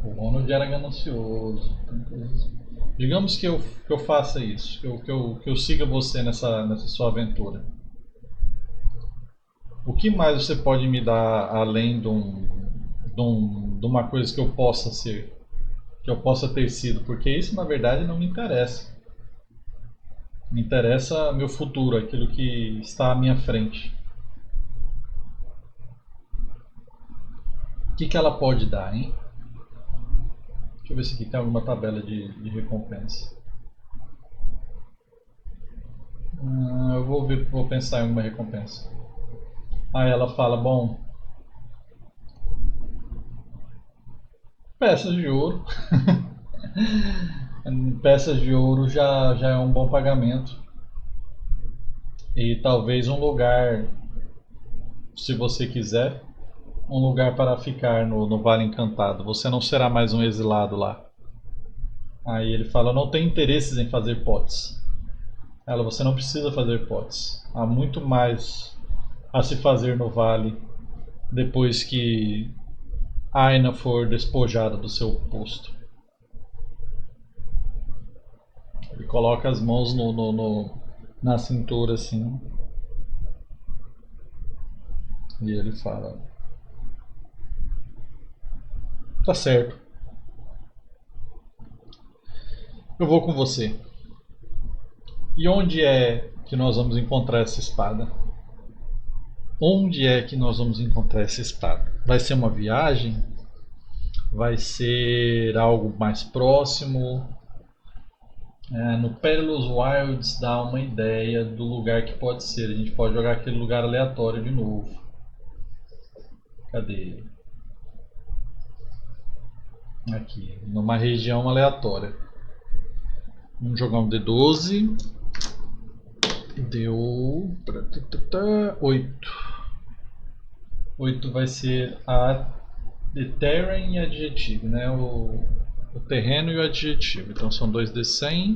Speaker 1: O Ronald era ganancioso. Digamos que eu faça isso, que eu siga você nessa sua aventura. O que mais você pode me dar além de uma coisa que eu possa ser, que eu possa ter sido? Porque isso na verdade não me interessa. Me interessa meu futuro, aquilo que está à minha frente. O que ela pode dar, hein? Deixa eu ver se aqui tem alguma tabela de recompensa. Eu vou pensar em alguma recompensa. Aí ela fala, bom, peças de ouro. Peças de ouro já é um bom pagamento. E talvez um lugar, se você quiser, um lugar para ficar no Vale Encantado. Você não será mais um exilado lá. Aí ele fala, não tenho interesses em fazer potes. Ela, você não precisa fazer potes. Há muito mais a se fazer no vale depois que Aina for despojada do seu posto. Ele coloca as mãos na cintura assim. E ele fala: tá certo. Eu vou com você. E onde é que nós vamos encontrar essa espada? Onde é que nós vamos encontrar essa espada? Vai ser uma viagem? Vai ser algo mais próximo? No Perilous Wilds dá uma ideia do lugar que pode ser. A gente pode jogar aquele lugar aleatório de novo. Cadê? Aqui, numa região aleatória. Vamos jogar um D12. Deu 8. 8 vai ser the terrain e adjetivo, né? O terreno e o adjetivo. Então são 2d100.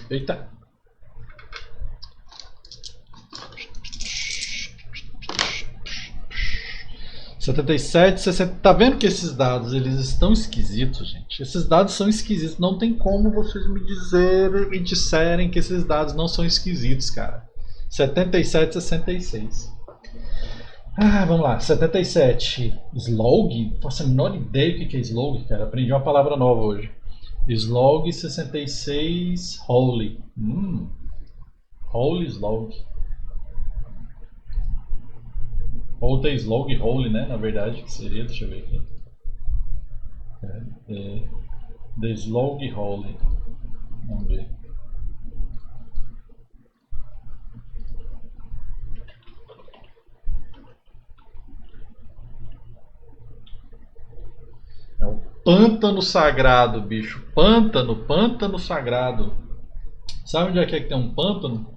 Speaker 1: Eita! (77, 60). Tá vendo que esses dados eles estão esquisitos, gente? Esses dados são esquisitos. Não tem como vocês me disserem que esses dados não são esquisitos, cara. 77, 66. Vamos lá. 77. Slog? Faço a menor ideia do que é Slog, cara. Aprendi uma palavra nova hoje. Slog 66. Holy. Holy Slog. Ou The Slog Holy, né? Na verdade, que seria, deixa eu ver aqui. The Slog Holy. Vamos ver. É o pântano sagrado, bicho. Pântano sagrado. Sabe onde é que tem um pântano?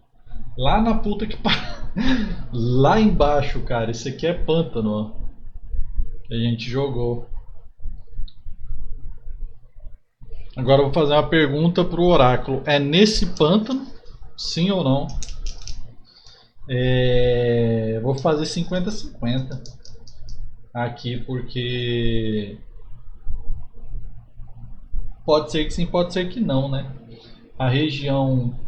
Speaker 1: Lá na puta que pariu. Lá embaixo, cara. Esse aqui é pântano, ó. Que a gente jogou. Agora eu vou fazer uma pergunta pro oráculo. É nesse pântano? Sim ou não? Vou fazer 50-50 aqui, porque pode ser que sim, pode ser que não, né? A região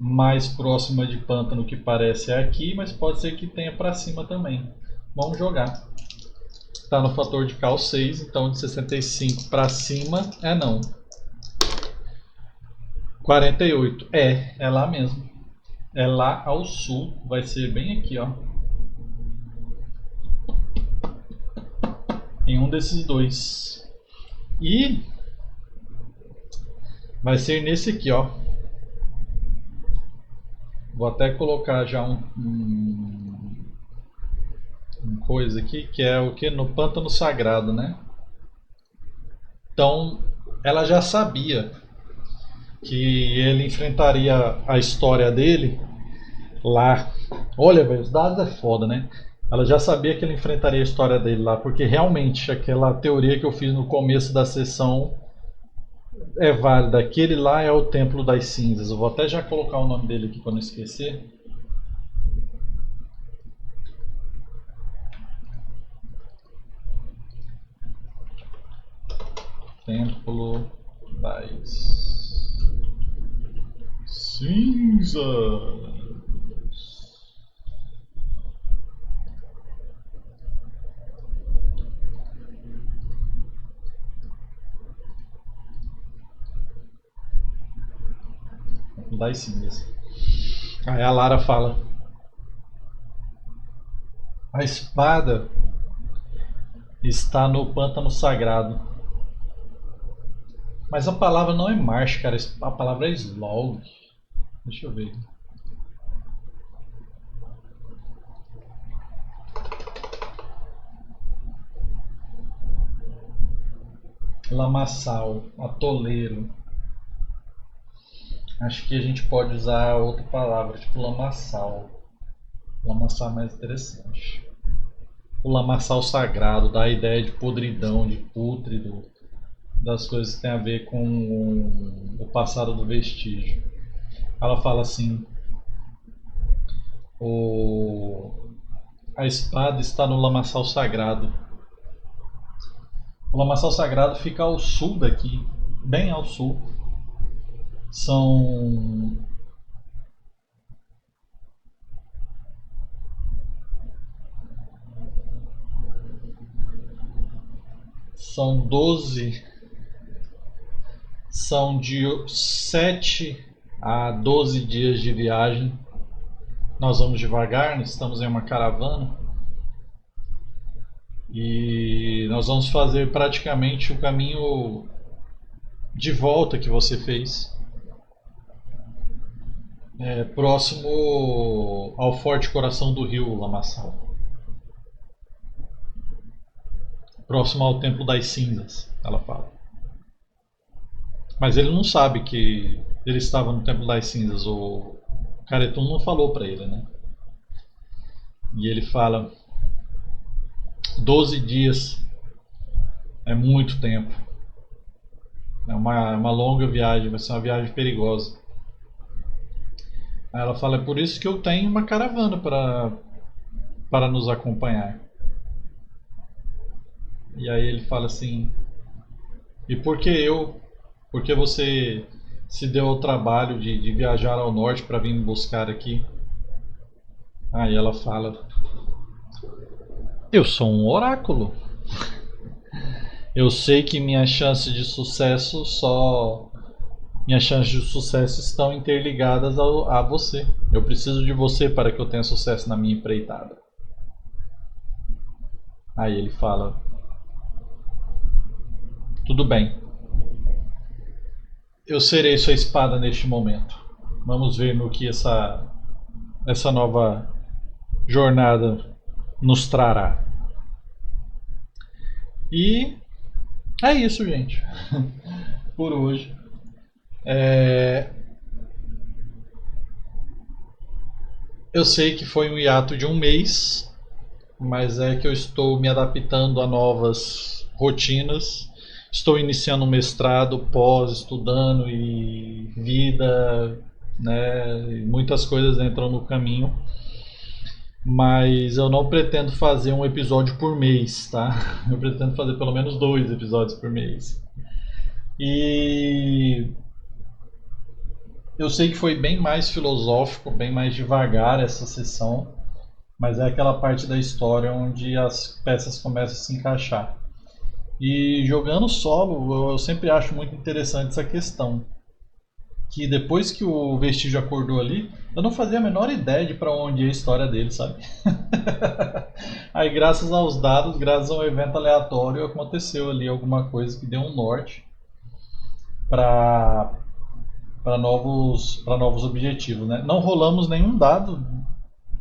Speaker 1: mais próxima de pântano que parece é aqui, mas pode ser que tenha para cima também. Vamos jogar. Está no fator de cal 6, então de 65 para cima é não. 48. É lá mesmo. É lá ao sul, vai ser bem aqui, ó. Em um desses dois. E vai ser nesse aqui, ó. Vou até colocar já um coisa aqui, que é o que? No Pântano Sagrado, né? Então, ela já sabia que ele enfrentaria a história dele lá. Olha, velho, os dados é foda, né? Ela já sabia que ele enfrentaria a história dele lá, porque realmente aquela teoria que eu fiz no começo da sessão é válida. Aquele lá é o Templo das Cinzas. Eu vou até já colocar o nome dele aqui para não esquecer. Templo das Cinzas. Das Cinzas. Aí a Lara fala: a espada está no pântano sagrado. Mas a palavra não é marcha, cara. A palavra é slog. Deixa eu ver. Lamaçal, atoleiro. Acho que a gente pode usar outra palavra, tipo lamaçal. Lamaçal é mais interessante. O lamaçal sagrado dá a ideia de podridão, de pútrido, das coisas que tem a ver com o passado do vestígio. Ela fala assim: a espada está no lamaçal sagrado. O lamaçal sagrado fica ao sul daqui, bem ao sul. São são 12, são de 7 a 12 dias de viagem. Nós vamos devagar, nós estamos em uma caravana e nós vamos fazer praticamente o caminho de volta que você fez, próximo ao Forte Coração do Rio Lamaçal, próximo ao Templo das Cinzas, ela fala. Mas ele não sabe que ele estava no Templo das Cinzas, o Caretum não falou para ele, né? E ele fala: 12 dias é muito tempo. É uma longa viagem, vai ser uma viagem perigosa. Aí ela fala: é por isso que eu tenho uma caravana para nos acompanhar. E aí ele fala assim: e por que eu? Por que você se deu ao trabalho de viajar ao norte para vir me buscar aqui? Aí ela fala: eu sou um oráculo. Eu sei que minhas chances de sucesso estão interligadas a você. Eu preciso de você para que eu tenha sucesso na minha empreitada. Aí ele fala: tudo bem. Eu serei sua espada neste momento. Vamos ver no que essa nova jornada nos trará. E é isso, gente. Por hoje. Eu sei que foi um hiato de um mês, mas é que eu estou me adaptando a novas rotinas. Estou iniciando um mestrado, pós, estudando e vida, né? E muitas coisas entram no caminho. Mas eu não pretendo fazer um episódio por mês, tá? Eu pretendo fazer pelo menos 2 episódios por mês. E eu sei que foi bem mais filosófico, bem mais devagar essa sessão, mas é aquela parte da história onde as peças começam a se encaixar. E jogando solo, eu sempre acho muito interessante essa questão. Que depois que o Vestígio acordou ali, eu não fazia a menor ideia de para onde ia a história dele, sabe? Aí, graças aos dados, graças a um evento aleatório, aconteceu ali alguma coisa que deu um norte para novos objetivos, né? Não rolamos nenhum dado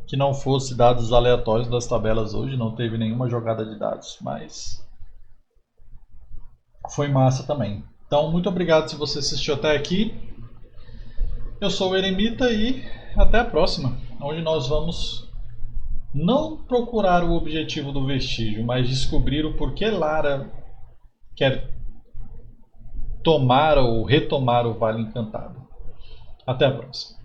Speaker 1: que não fosse dados aleatórios das tabelas hoje, não teve nenhuma jogada de dados, mas foi massa também. Então, muito obrigado se você assistiu até aqui. Eu sou o Eremita e até a próxima, onde nós vamos não procurar o objetivo do vestígio, mas descobrir o porquê Lara quer tomar ou retomar o Vale Encantado. Até a próxima.